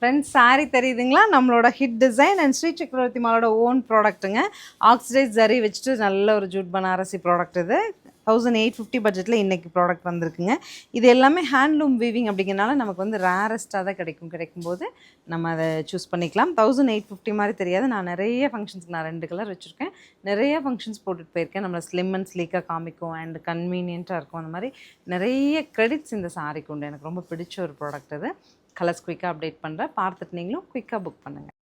Friends sorry தெரியுதுங்களா? நம்மளோட hit design and Sri சக்கரவர்த்தி மாலோட ஓன் ப்ராடக்ட்டுங்க. ஆக்சிடைஸ் ஜரி வச்சுட்டு நல்ல ஒரு ஜூட் பனாரசி ப்ராடக்ட் இது. 1850 பட்ஜெட்டில் இன்றைக்கி ப்ராடக்ட் வந்திருக்குங்க. இது எல்லாமே ஹேண்ட்லூம் வீவிங் அப்படிங்கிறனால நமக்கு வந்து ரேரஸ்ட்டாக தான் கிடைக்கும்போது நம்ம அதை சூஸ் பண்ணிக்கலாம். 1850 மாதிரி தெரியாது. நான் நிறைய ஃபங்க்ஷன்ஸ்க்கு நான் 2 கலர் வச்சுருக்கேன். நிறைய ஃபங்க்ஷன்ஸ் போட்டுட்டு போயிருக்கேன். நம்மளை ஸ்லிம் அண்ட் ஸ்லீக்காக காமிக்கும் அண்ட் கன்வீனியண்ட்டாக இருக்கும். அந்த மாதிரி நிறைய கிரெடிட்ஸ் இந்த சாரிக்கு உண்டு. எனக்கு ரொம்ப பிடிச்ச ஒரு ப்ராடக்ட் இது. கலர்ஸ் குயிக்காக அப்டேட் பண்ணுறேன். பார்த்துட்டு நீங்களும் குயிக்காக புக் பண்ணுங்கள்.